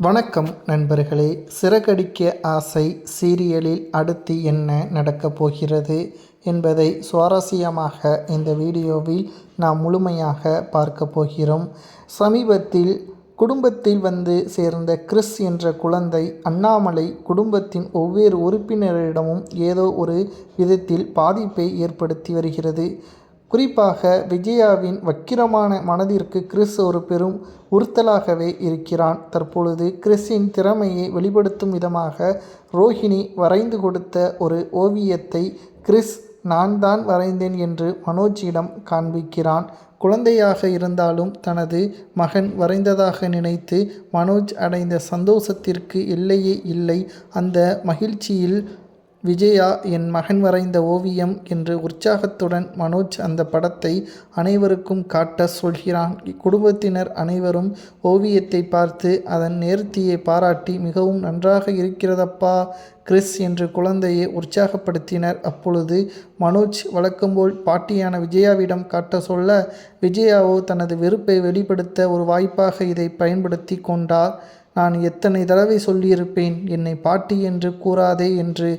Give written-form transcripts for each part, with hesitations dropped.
வணக்கம் நண்பர்களே. சிறகடிக்க ஆசை சீரியலில் அடுத்து என்ன நடக்கப் போகிறது என்பதை சுவாரஸ்யமாக இந்த வீடியோவில் நாம் முழுமையாக பார்க்க போகிறோம். சமீபத்தில் குடும்பத்தில் வந்து சேர்ந்த கிறிஸ் என்ற குழந்தை அண்ணாமலை குடும்பத்தின் ஒவ்வொரு உறுப்பினரிடமும் ஏதோ ஒரு விதத்தில் பாதிப்பை ஏற்படுத்தி வருகிறது. குறிப்பாக விஜயாவின் வக்கிரமான மனதிற்கு கிறிஸ் ஒரு பெரும் உறுத்தலாகவே இருக்கிறான். தற்பொழுது கிறிஸின் திறமையை வெளிப்படுத்தும் விதமாக ரோஹிணி வரைந்து கொடுத்த ஒரு ஓவியத்தை கிறிஸ் நான் தான் வரைந்தேன் என்று மனோஜிடம் காண்பிக்கிறான். குழந்தையாக இருந்தாலும் தனது மகன் வரைந்ததாக நினைத்து மனோஜ் அடைந்த சந்தோஷத்திற்கு எல்லையே இல்லை. அந்த மகிழ்ச்சியில் விஜயா என் மகன் வரைந்த ஓவியம் என்று உற்சாகத்துடன் மனோஜ் அந்த படத்தை அனைவருக்கும் காட்ட சொல்கிறான். குடும்பத்தினர் அனைவரும் ஓவியத்தை பார்த்து அதன் நேர்த்தியை பாராட்டி மிகவும் நன்றாக இருக்கிறதப்பா கிறிஸ் என்று குழந்தையை உற்சாகப்படுத்தினர். அப்பொழுது மனோஜ் வழக்கம்போல் பாட்டியான விஜயாவிடம் காட்ட சொல்ல விஜயாவோ தனது வெறுப்பை வெளிப்படுத்த ஒரு வாய்ப்பாக இதை பயன்படுத்தி கொண்டார். நான் எத்தனை தடவை சொல்லியிருப்பேன், என்னை பாட்டி என்று கூறாதே என்று.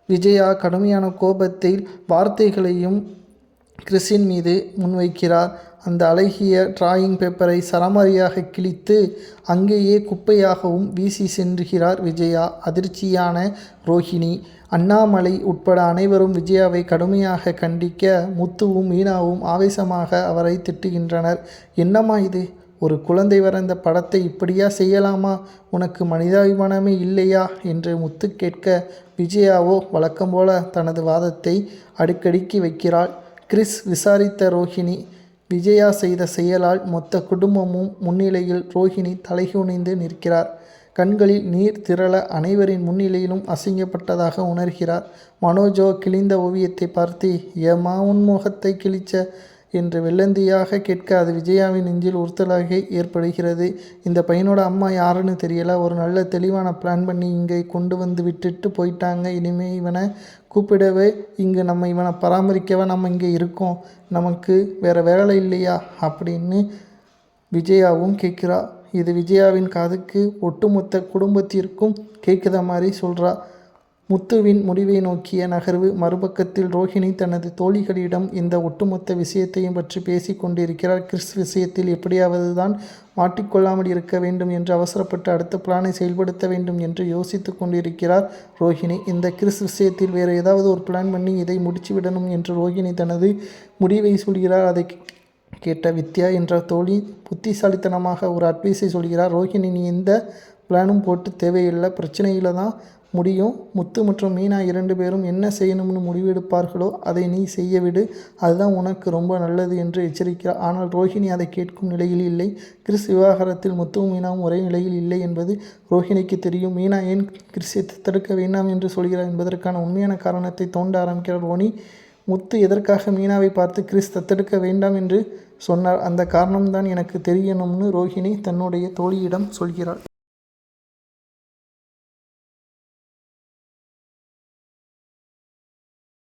விஜயா கடுமையான கோபத்தில் வார்த்தைகளையும் கிறிஸின் மீது முன்வைக்கிறார். அந்த அழகிய டிராயிங் பேப்பரை சரமாரியாக கிழித்து அங்கேயே குப்பையாகவும் வீசி சென்றுகிறார் விஜயா. அதிர்ச்சியான ரோஹிணி, அண்ணாமலை உட்பட அனைவரும் விஜயாவை கடுமையாக கண்டிக்க முத்துவும் மீனாவும் ஆவேசமாக அவரை திட்டுகின்றனர். என்னம்மா இது, ஒரு குழந்தை வரைந்த படத்தை இப்படியா செய்யலாமா, உனக்கு மனிதாபிமானமே இல்லையா என்று முத்து கேட்க விஜயாவோ வழக்கம் போல தனது வாதத்தை அடுக்கடுக்கி வைக்கிறாள். கிறிஸ் விசாரித்த ரோஹிணி, விஜயா செய்த செயலால் மொத்த குடும்பமும் முன்னிலையில் ரோஹிணி தலைகுனிந்து நிற்கிறார். கண்களில் நீர் திரள அனைவரின் முன்னிலையிலும் அசிங்கப்பட்டதாக உணர்கிறார். மனோஜோ கிழிந்த ஓவியத்தை பார்த்து ஏமா உன் முகத்தை கிழிச்ச என்று வெள்ளந்தியாக கேட்க அது விஜயாவின் நெஞ்சில் உறுத்தலாக ஏற்படுகிறது. இந்த பையனோட அம்மா யாருன்னு தெரியல, ஒரு நல்ல தெளிவான பிளான் பண்ணி இங்கே கொண்டு வந்து விட்டுட்டு போயிட்டாங்க. இனிமேல் இவனை கூப்பிடவே, இங்கே நம்ம இவனை பராமரிக்கவே நம்ம இங்கே இருக்கோம், நமக்கு வேறு வேலை இல்லையா அப்படின்னு விஜயாவும் கேட்குறா. இது விஜயாவின் காதுக்கு ஒட்டுமொத்த குடும்பத்திற்கும் கேட்குற மாதிரி சொல்கிறா. முத்துவின் முடிவை நோக்கிய நகர்வு. மறுபக்கத்தில் ரோஹிணி தனது தோழிகளிடம் இந்த ஒட்டுமொத்த விஷயத்தையும் பற்றி பேசி கொண்டிருக்கிறார். கிறிஸ் விஷயத்தில் எப்படியாவது தான் மாட்டிக்கொள்ளாமல் இருக்க வேண்டும் என்று அவசரப்பட்டு அடுத்த பிளானை செயல்படுத்த வேண்டும் என்று யோசித்து கொண்டிருக்கிறார் ரோஹிணி. இந்த கிறிஸ் விஷயத்தில் வேறு ஏதாவது ஒரு பிளான் பண்ணி இதை முடிச்சுவிடணும் என்று ரோஹிணி தனது முடிவை சொல்கிறார். அதை கேட்ட வித்யா என்ற தோழி புத்திசாலித்தனமாக ஒரு அட்வைஸை சொல்கிறார். ரோஹிணி, நீ எந்த பிளானும் போட்டு தேவையில்லை, பிரச்சனையில் தான் முடியும். முத்து மற்றும் மீனா 2 பேரும் என்ன செய்யணும்னு முடிவெடுப்பார்களோ அதை நீ செய்ய விடு, அதுதான் உனக்கு ரொம்ப நல்லது என்று எச்சரிக்கிறார். ஆனால் ரோஹிணி அதை கேட்கும் நிலையில் இல்லை. கிறிஸ் விவகாரத்தில் முத்துவும் மீனாவும் ஒரே நிலையில் இல்லை என்பது ரோஹிணிக்கு தெரியும். மீனா ஏன் கிறிஸை தடுக்க வேண்டாம் என்று சொல்கிறார் என்பதற்கான உண்மையான காரணத்தை தோண்ட ஆரம்பிக்கிறார் ரோனி. முத்து எதற்காக மீனாவை பார்த்து கிறிஸ் தத்தெடுக்க வேண்டாம் என்று சொன்னார், அந்த காரணம்தான் எனக்கு தெரியணும்னு ரோஹிணி தன்னுடைய தோழியிடம் சொல்கிறாள்.